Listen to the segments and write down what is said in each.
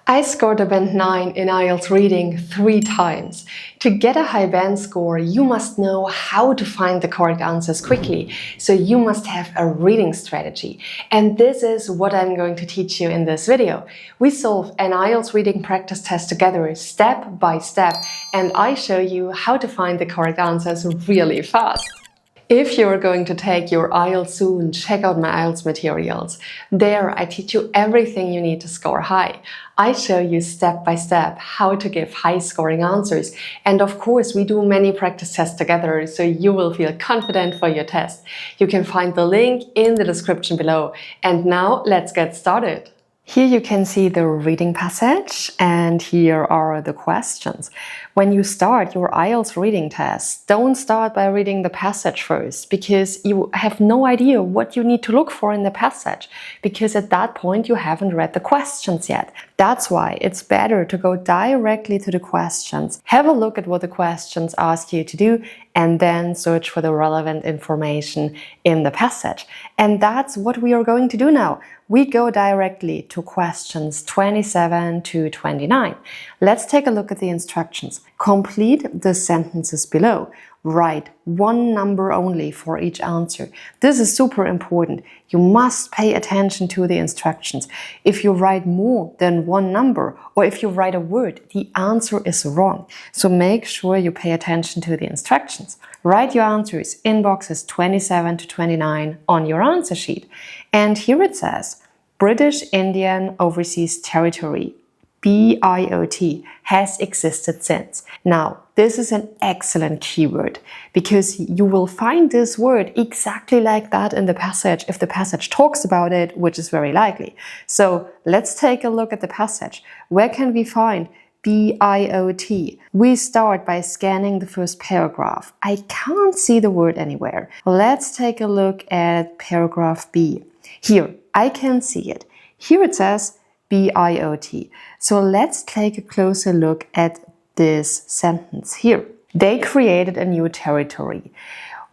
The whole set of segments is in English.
I scored a band 9 in IELTS reading 3 times. To get a high band score, you must know how to find the correct answers quickly. So you must have a reading strategy. And this is what I'm going to teach you in this video. We solve an IELTS reading practice test together step by step, and I show you how to find the correct answers really fast. If you're going to take your IELTS soon, check out my IELTS materials. There I teach you everything you need to score high. I show you step by step how to give high scoring answers. And of course, we do many practice tests together, so you will feel confident for your test. You can find the link in the description below. And now let's get started. Here you can see the reading passage, and here are the questions. When you start your IELTS reading test, don't start by reading the passage first, because you have no idea what you need to look for in the passage, because at that point you haven't read the questions yet. That's why it's better to go directly to the questions, have a look at what the questions ask you to do, and then search for the relevant information in the passage. And that's what we are going to do now. We go directly to questions 27 to 29. Let's take a look at the instructions. Complete the sentences below. Write one number only for each answer. This is super important. You must pay attention to the instructions. If you write more than one number, or if you write a word, the answer is wrong. So make sure you pay attention to the instructions. Write your answers in boxes 27 to 29 on your answer sheet. And here it says, British Indian Overseas Territory, BIOT, has existed since. Now, this is an excellent keyword because you will find this word exactly like that in the passage if the passage talks about it, which is very likely. So let's take a look at the passage. Where can we find BIOT? We start by scanning the first paragraph. I can't see the word anywhere. Let's take a look at paragraph B. Here, I can see it. Here it says BIOT. So let's take a closer look at this sentence here. They created a new territory.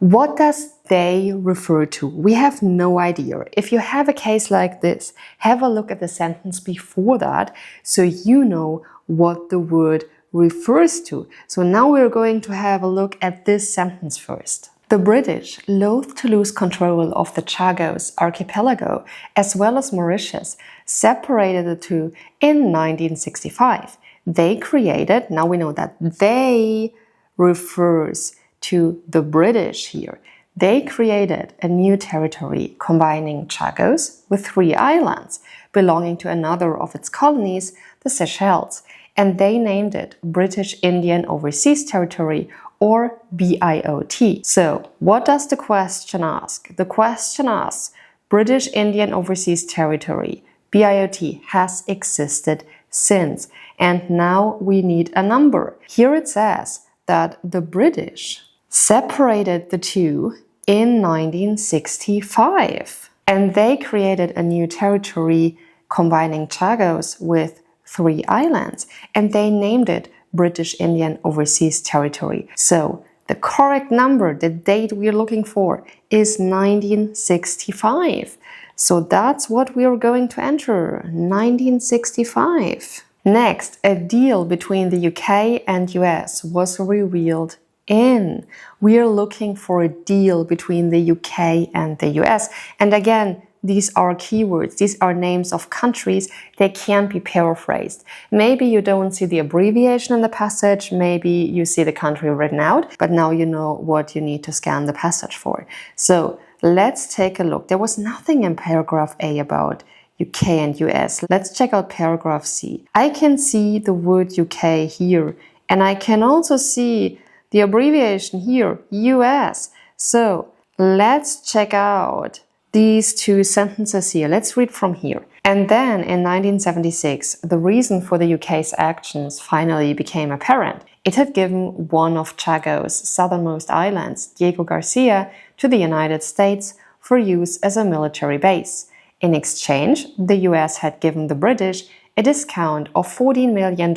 What does they refer to? We have no idea. If you have a case like this, have a look at the sentence before that so you know what the word refers to. So now we're going to have a look at this sentence first. The British, loath to lose control of the Chagos archipelago as well as Mauritius, separated the two in 1965. They created, now we know that they refers to the British here. They created a new territory combining Chagos with 3 islands belonging to another of its colonies, the Seychelles, and they named it British Indian Overseas Territory, or BIOT. So, what does the question ask? The question asks, British Indian Overseas Territory, BIOT, has existed since. And now we need a number. Here it says that the British separated the two in 1965. And they created a new territory combining Chagos with 3 islands. And they named it British Indian Overseas Territory. So the correct number, the date we're looking for, is 1965. So that's what we're going to enter, 1965. Next, a deal between the UK and US was revealed in. We're looking for a deal between the UK and the US. And again, these are keywords, these are names of countries, they can't be paraphrased. Maybe you don't see the abbreviation in the passage, maybe you see the country written out, but now you know what you need to scan the passage for. So let's take a look. There was nothing in paragraph A about UK and US. Let's check out paragraph C. I can see the word UK here, and I can also see the abbreviation here, US. So let's check out these 2 sentences here. Let's read from here. And then in 1976, the reason for the UK's actions finally became apparent. It had given one of Chagos' southernmost islands, Diego Garcia, to the United States for use as a military base. In exchange, the US had given the British a discount of $14 million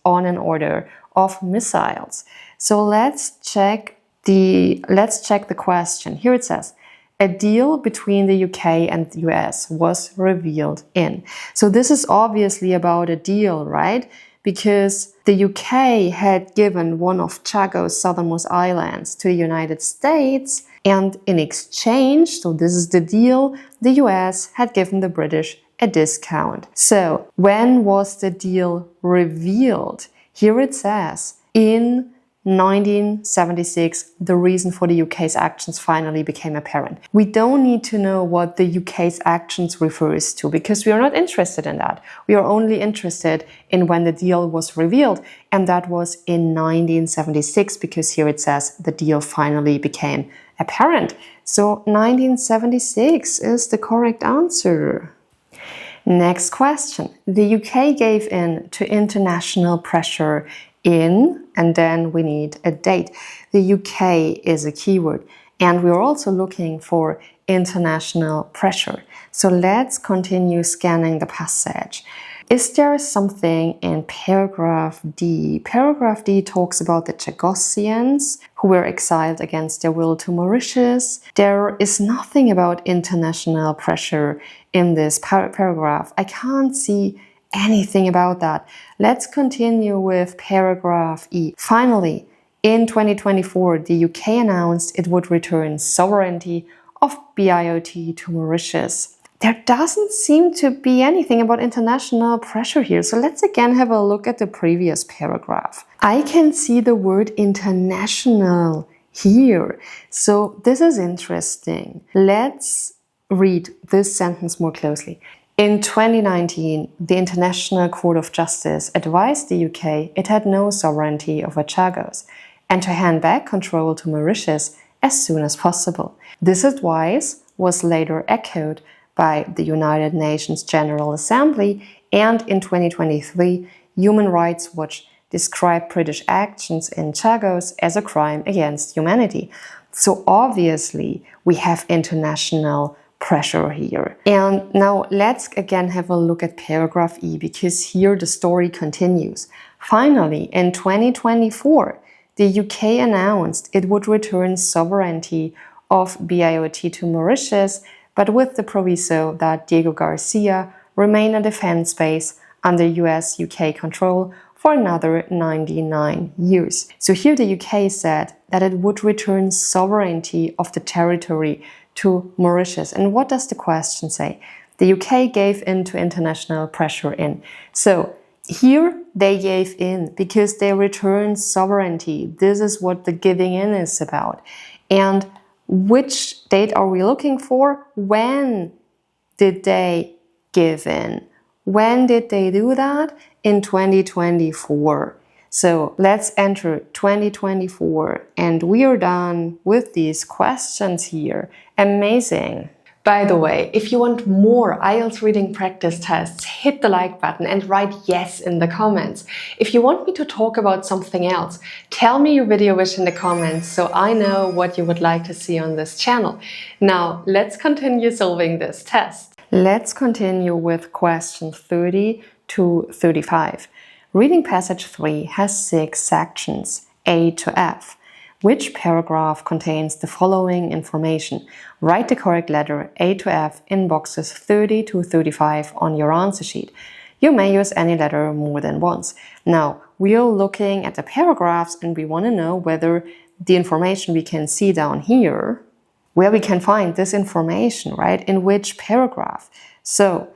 on an order of missiles. So let's check the question. Here it says, a deal between the UK and the US was revealed in. So this is obviously about a deal, right? Because the UK had given one of Chagos southernmost islands to the United States, and in exchange, so this is the deal, the US had given the British a discount. So when was the deal revealed? Here it says, in 1976, the reason for the UK's actions finally became apparent. We don't need to know what the UK's actions refers to because we are not interested in that. We are only interested in when the deal was revealed, and that was in 1976 because here it says the deal finally became apparent. So 1976 is the correct answer. Next question. The UK gave in to international pressure in, and then we need a date. The UK is a keyword, and we're also looking for international pressure. So let's continue scanning the passage. Is there something in paragraph D? Paragraph D talks about the Chagossians who were exiled against their will to Mauritius. There is nothing about international pressure in this paragraph. I can't see anything about that. Let's continue with paragraph E. Finally, in 2024, the UK announced it would return sovereignty of BIOT to Mauritius. There doesn't seem to be anything about international pressure here, so let's again have a look at the previous paragraph. I can see the word international here, so this is interesting. Let's read this sentence more closely. In 2019, the International Court of Justice advised the UK it had no sovereignty over Chagos and to hand back control to Mauritius as soon as possible. This advice was later echoed by the United Nations General Assembly, and in 2023, Human Rights Watch described British actions in Chagos as a crime against humanity. So obviously, we have international pressure here. And now let's again have a look at paragraph E, because here the story continues. Finally, in 2024, the UK announced it would return sovereignty of BIOT to Mauritius, but with the proviso that Diego Garcia remain a defense base under US-UK control for another 99 years. So here the UK said that it would return sovereignty of the territory to Mauritius. And what does the question say? The UK gave in to international pressure in. So here they gave in because they returned sovereignty. This is what the giving in is about. And which date are we looking for? When did they give in? When did they do that? In 2024. So let's enter 2024 and we are done with these questions here. Amazing. By the way, if you want more IELTS reading practice tests, hit the like button and write yes in the comments. If you want me to talk about something else, tell me your video wish in the comments so I know what you would like to see on this channel. Now, let's continue solving this test. Let's continue with question 30 to 35. Reading passage 3 has 6 sections, A to F. Which paragraph contains the following information? Write the correct letter A to F in boxes 30 to 35 on your answer sheet. You may use any letter more than once. Now, we are looking at the paragraphs and we want to know whether the information we can see down here, where we can find this information, right? In which paragraph? So,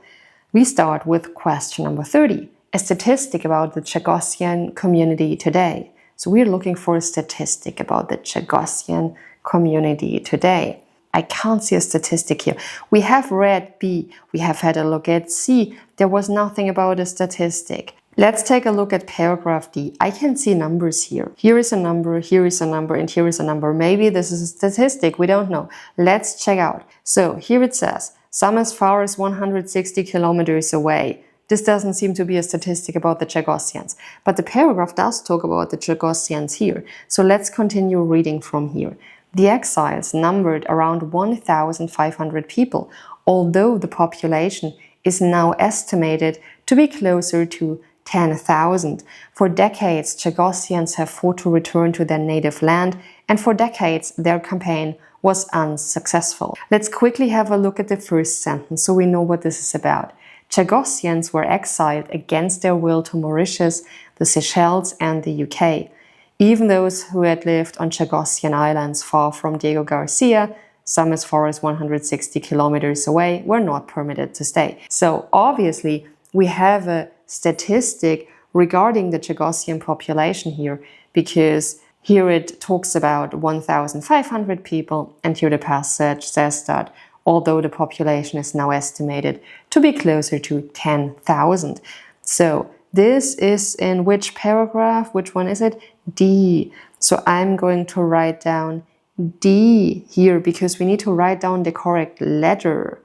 we start with question number 30, a statistic about the Chagossian community today. So we're looking for a statistic about the Chagossian community today. I can't see a statistic here. We have read B. We have had a look at C. There was nothing about a statistic. Let's take a look at paragraph D. I can see numbers here. Here is a number, here is a number, and here is a number. Maybe this is a statistic. We don't know. Let's check out. So here it says, some as far as 160 kilometers away. This doesn't seem to be a statistic about the Chagossians, but the paragraph does talk about the Chagossians here. So let's continue reading from here. The exiles numbered around 1,500 people, although the population is now estimated to be closer to 10,000. For decades, Chagossians have fought to return to their native land, and for decades, their campaign was unsuccessful. Let's quickly have a look at the first sentence so we know what this is about. Chagossians were exiled against their will to Mauritius, the Seychelles and the UK. Even those who had lived on Chagossian Islands far from Diego Garcia, some as far as 160 kilometers away, were not permitted to stay. So obviously we have a statistic regarding the Chagossian population here, because here it talks about 1,500 people, and here the passage says that although the population is now estimated to be closer to 10,000. So this is in which paragraph? Which one is it? D. So I'm going to write down D here because we need to write down the correct letter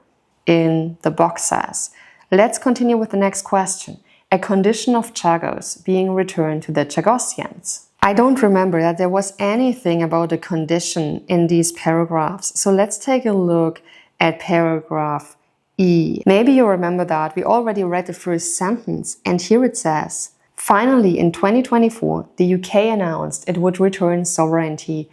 in the boxes. Let's continue with the next question. A condition of Chagos being returned to the Chagossians. I don't remember that there was anything about a condition in these paragraphs. So let's take a look at paragraph E. Maybe you remember that we already read the first sentence, and here it says, finally in 2024, the UK announced it would return sovereignty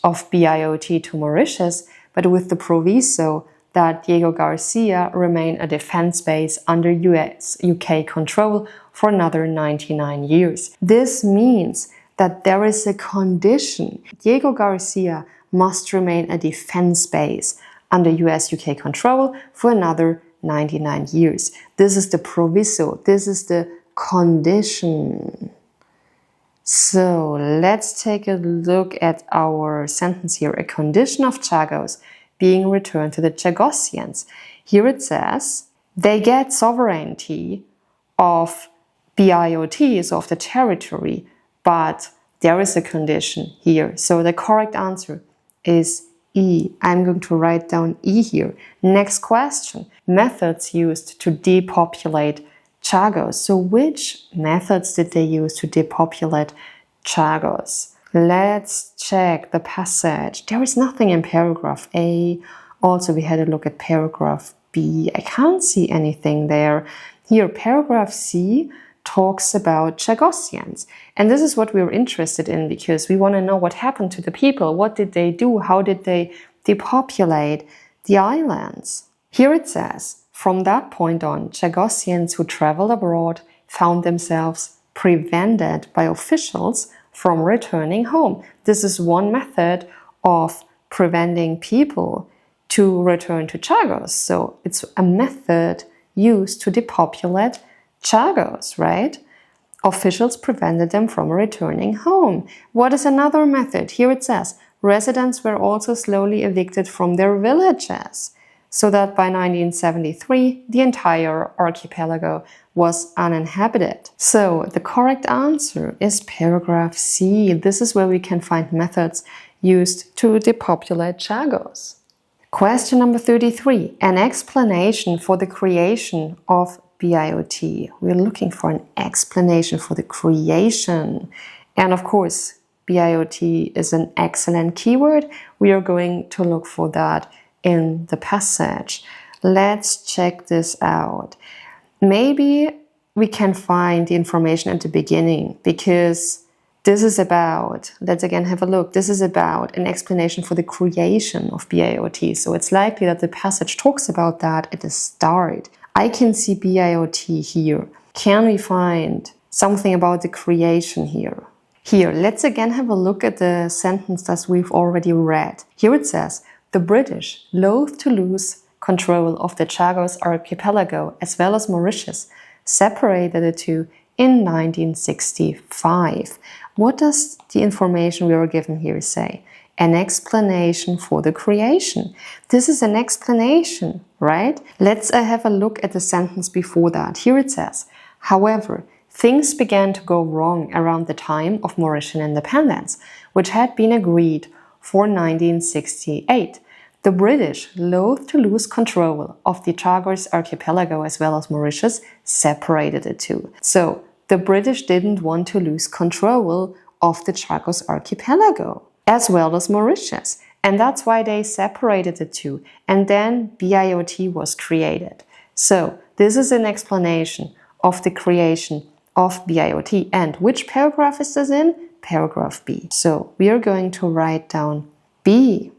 of BIOT to Mauritius, but with the proviso that Diego Garcia remain a defense base under US-UK control for another 99 years. This means that there is a condition. Diego Garcia must remain a defense base under US-UK control for another 99 years. This is the proviso. This is the condition. So let's take a look at our sentence here. A condition of Chagos being returned to the Chagossians. Here it says they get sovereignty of BIOT, so of the territory, but there is a condition here. So the correct answer is E. I'm going to write down E here. Next question. Methods used to depopulate Chagos. So which methods did they use to depopulate Chagos? Let's check the passage. There is nothing in paragraph A. Also, we had a look at paragraph B. I can't see anything there. Here, paragraph C talks about Chagossians. And this is what we're interested in because we want to know what happened to the people. What did they do? How did they depopulate the islands? Here it says, from that point on, Chagossians who traveled abroad found themselves prevented by officials from returning home. This is one method of preventing people to return to Chagos. So it's a method used to depopulate Chagos, right? Officials prevented them from returning home. What is another method? Here it says, residents were also slowly evicted from their villages, so that by 1973, the entire archipelago was uninhabited. So the correct answer is paragraph C. This is where we can find methods used to depopulate Chagos. Question number 33. An explanation for the creation of BIOT. We're looking for an explanation for the creation. And of course, BIOT is an excellent keyword. We are going to look for that in the passage. Let's check this out. Maybe we can find the information at the beginning because this is about, let's again have a look, this is about an explanation for the creation of BIOT. So it's likely that the passage talks about that at the start. I can see BIOT here. Can we find something about the creation here? Here, let's again have a look at the sentence that we've already read. Here it says, the British, loath to lose control of the Chagos archipelago as well as Mauritius, separated the two in 1965. What does the information we were given here say? An explanation for the creation. This is an explanation, right? Let's have a look at the sentence before that. Here it says, however, things began to go wrong around the time of Mauritian independence, which had been agreed for 1968. The British, loath to lose control of the Chagos archipelago as well as Mauritius, separated the two. So the British didn't want to lose control of the Chagos archipelago as well as Mauritius. And that's why they separated the two. And then BIOT was created. So this is an explanation of the creation of BIOT. And which paragraph is this in? Paragraph B. So we are going to write down B.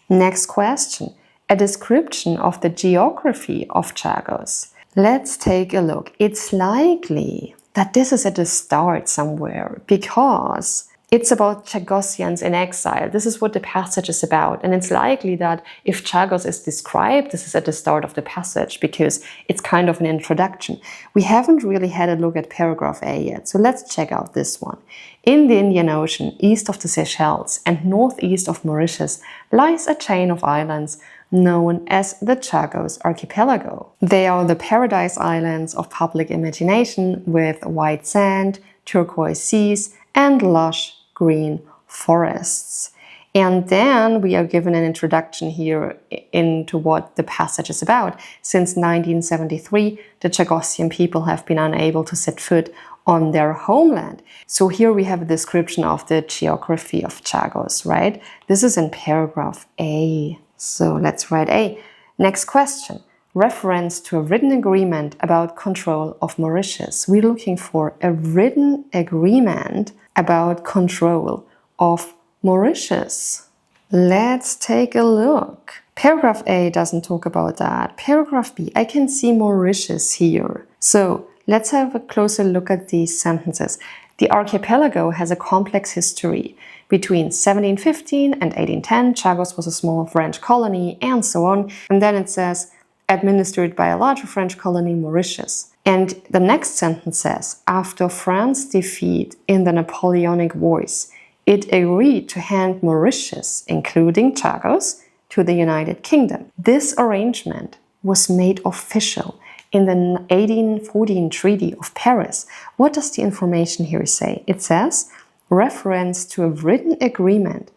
Next question. A description of the geography of Chagos. Let's take a look. It's likely that this is at the start somewhere because it's about Chagossians in exile. This is what the passage is about. And it's likely that if Chagos is described, this is at the start of the passage because it's kind of an introduction. We haven't really had a look at paragraph A yet, so let's check out this one. In the Indian Ocean, east of the Seychelles and northeast of Mauritius, lies a chain of islands known as the Chagos Archipelago. They are the paradise islands of public imagination with white sand, turquoise seas, and lush green forests. And then we are given an introduction here into what the passage is about. Since 1973, the Chagossian people have been unable to set foot on their homeland. So here we have a description of the geography of Chagos, right? This is in paragraph A. So let's write A. Next question. Reference to a written agreement about control of Mauritius. We're looking for a written agreement about control of Mauritius. Let's take a look. Paragraph A doesn't talk about that. Paragraph B, I can see Mauritius here. So let's have a closer look at these sentences. The archipelago has a complex history. Between 1715 and 1810, Chagos was a small French colony, and so on. And then it says, administered by a larger French colony, Mauritius. And the next sentence says, after France's defeat in the Napoleonic Wars, it agreed to hand Mauritius, including Chagos, to the United Kingdom. This arrangement was made official in the 1814 Treaty of Paris. What does the information here say? It says, reference to a written agreement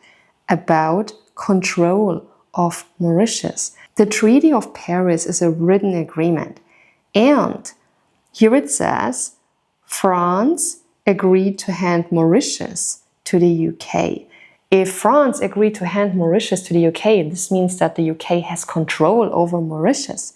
about control of Mauritius. The Treaty of Paris is a written agreement. And here it says, France agreed to hand Mauritius to the UK. If France agreed to hand Mauritius to the UK, this means that the UK has control over Mauritius.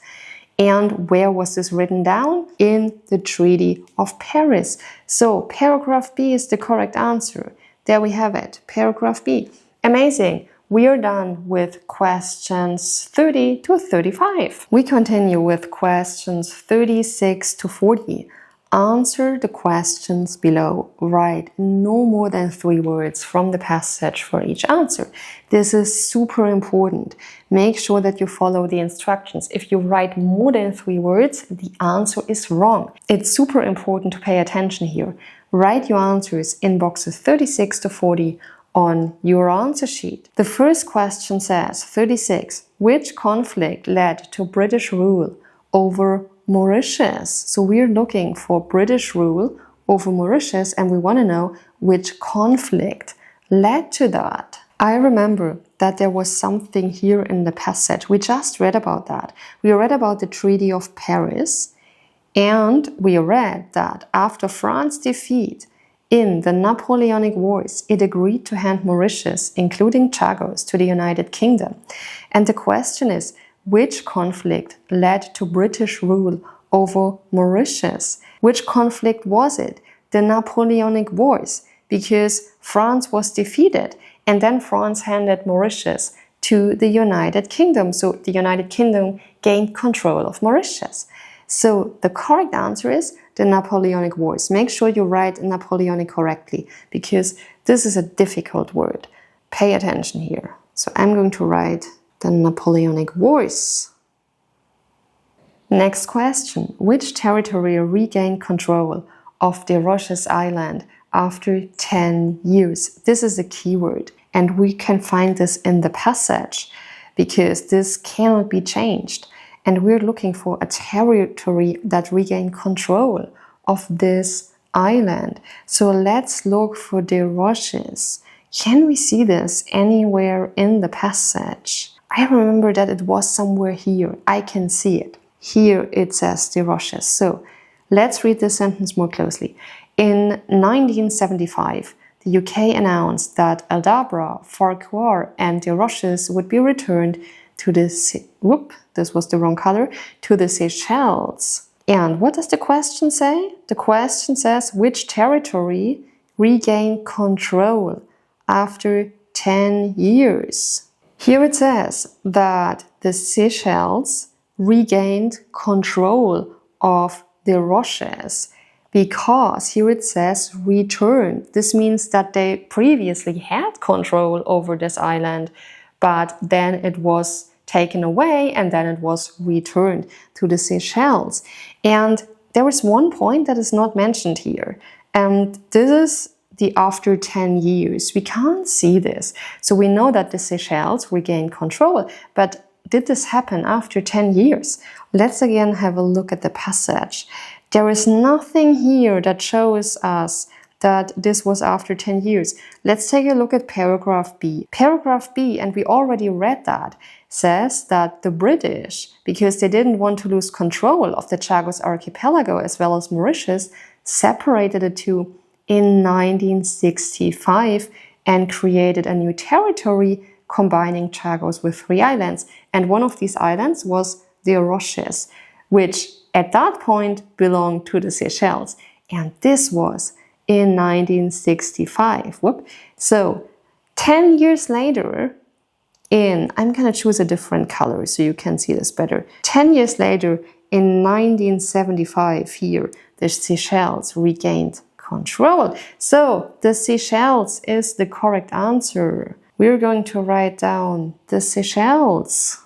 And where was this written down? In the Treaty of Paris. So paragraph B is the correct answer. There we have it, paragraph B. Amazing. We are done with questions 30 to 35. We continue with questions 36 to 40. Answer the questions below. Write no more than 3 words from the passage for each answer. This is super important. Make sure that you follow the instructions. If you write more than 3 words, the answer is wrong. It's super important to pay attention here. Write your answers in boxes 36 to 40 on your answer sheet. The first question says, 36, which conflict led to British rule over Mauritius? So we're looking for British rule over Mauritius and we want to know which conflict led to that. I remember that there was something here in the passage. We just read about that. We read about the Treaty of Paris and we read that after France's defeat in the Napoleonic Wars, it agreed to hand Mauritius, including Chagos, to the United Kingdom. And the question is, which conflict led to British rule over Mauritius? Which conflict was it? The Napoleonic Wars, because France was defeated and then France handed Mauritius to the United Kingdom. So the United Kingdom gained control of Mauritius. So the correct answer is the Napoleonic Wars. Make sure you write Napoleonic correctly because this is a difficult word. Pay attention here. So I'm going to write the Napoleonic Wars. Next question. Which territory regained control of the Roches Island after 10 years? This is a keyword and we can find this in the passage because this cannot be changed. And we're looking for a territory that regained control of this island. So let's look for the Roches. Can we see this anywhere in the passage? I remember that it was somewhere here. I can see it. Here it says the Roches. So let's read this sentence more closely. In 1975, the UK announced that Aldabra, Farquhar and the Roches would be returned to the to the Seychelles. And what does the question say? The question says, which territory regained control after 10 years? Here it says that the Seychelles regained control of the Roches because here it says returned. This means that they previously had control over this island, but then it was taken away and then it was returned to the Seychelles. And there is one point that is not mentioned here, and this is the after 10 years. We can't see this. So we know that the Seychelles regained control, but did this happen after 10 years? Let's again have a look at the passage. There is nothing here that shows us that this was after 10 years. Let's take a look at paragraph B. Paragraph B, and we already read that, says that the British, because they didn't want to lose control of the Chagos archipelago as well as Mauritius, separated the two in 1965 and created a new territory combining Chagos with 3 islands. And one of these islands was the Roches, which at that point belonged to the Seychelles. And this was in 1965. Whoop. So 10 years later, I'm going to choose a different color so you can see this better. 10 years later, in 1975 here, the Seychelles regained control. So the Seychelles is the correct answer. We're going to write down the Seychelles.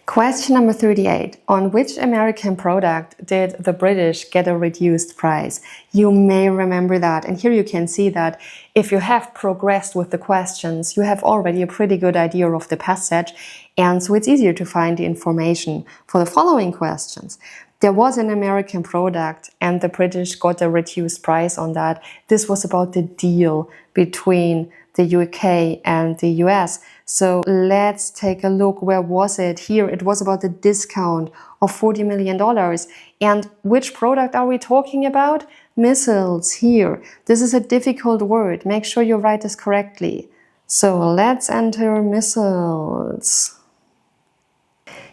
Question number 38. On which American product did the British get a reduced price? You may remember that. And here you can see that if you have progressed with the questions, you have already a pretty good idea of the passage. And so it's easier to find the information for the following questions. There was an American product and the British got a reduced price on that. This was about the deal between the UK and the US. So let's take a look. Where was it? Here it was about the discount of $40 million. And which product are we talking about? Missiles here. This is a difficult word. Make sure you write this correctly. So let's enter missiles.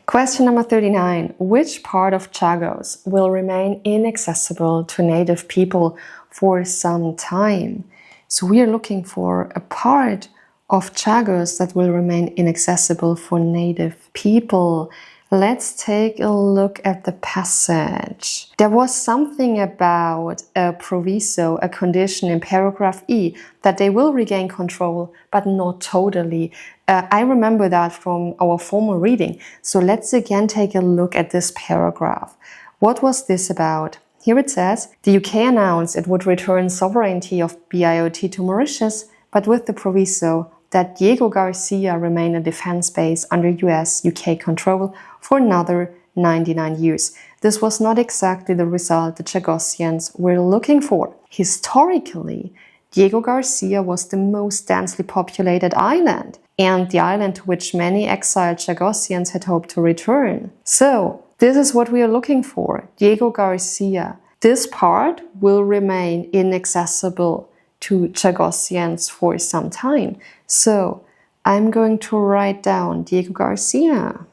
Question number 39. Which part of Chagos will remain inaccessible to native people for some time? So we are looking for a part of Chagos that will remain inaccessible for native people. Let's take a look at the passage. There was something about a proviso, a condition in paragraph E, that they will regain control, but not totally. I remember that from our former reading. So let's again take a look at this paragraph. What was this about? Here it says, the UK announced it would return sovereignty of BIOT to Mauritius, but with the proviso that Diego Garcia remain a defense base under US-UK control for another 99 years. This was not exactly the result the Chagosians were looking for. Historically, Diego Garcia was the most densely populated island, and the island to which many exiled Chagosians had hoped to return. So, this is what we are looking for, Diego Garcia. This part will remain inaccessible to Chagosians for some time. So I'm going to write down Diego Garcia.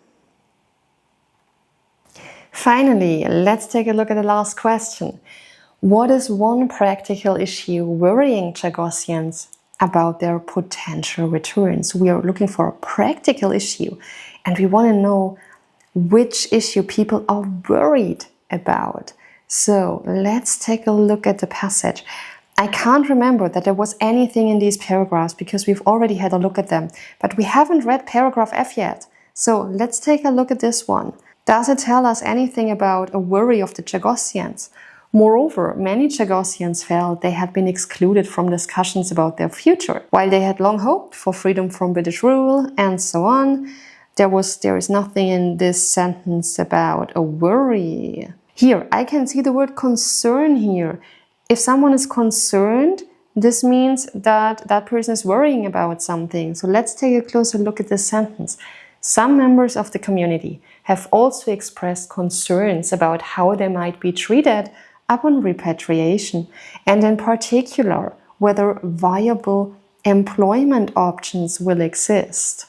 Finally, let's take a look at the last question. What is one practical issue worrying Chagosians about their potential returns? We are looking for a practical issue, and we want to know which issue people are worried about. So let's take a look at the passage. I can't remember that there was anything in these paragraphs because we've already had a look at them, but we haven't read paragraph F yet. So let's take a look at this one. Does it tell us anything about a worry of the Chagosians? Moreover, many Chagosians felt they had been excluded from discussions about their future. While they had long hoped for freedom from British rule and so on, there is nothing in this sentence about a worry. Here, I can see the word concern here. If someone is concerned, this means that that person is worrying about something. So let's take a closer look at this sentence. Some members of the community have also expressed concerns about how they might be treated upon repatriation, and in particular, whether viable employment options will exist.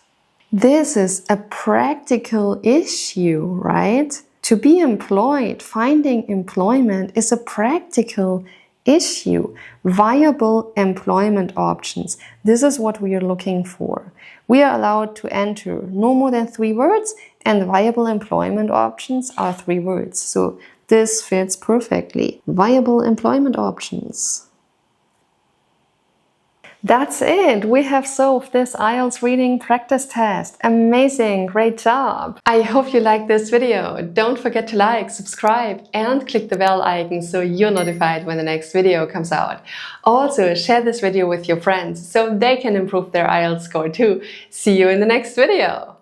This is a practical issue, right? To be employed, finding employment is a practical issue, viable employment options. This is what we are looking for. We are allowed to enter no more than 3 words, and viable employment options are 3 words. So this fits perfectly. Viable employment options. That's it! We have solved this IELTS reading practice test. Amazing! Great job! I hope you liked this video. Don't forget to like, subscribe and click the bell icon so you're notified when the next video comes out. Also, share this video with your friends so they can improve their IELTS score too. See you in the next video!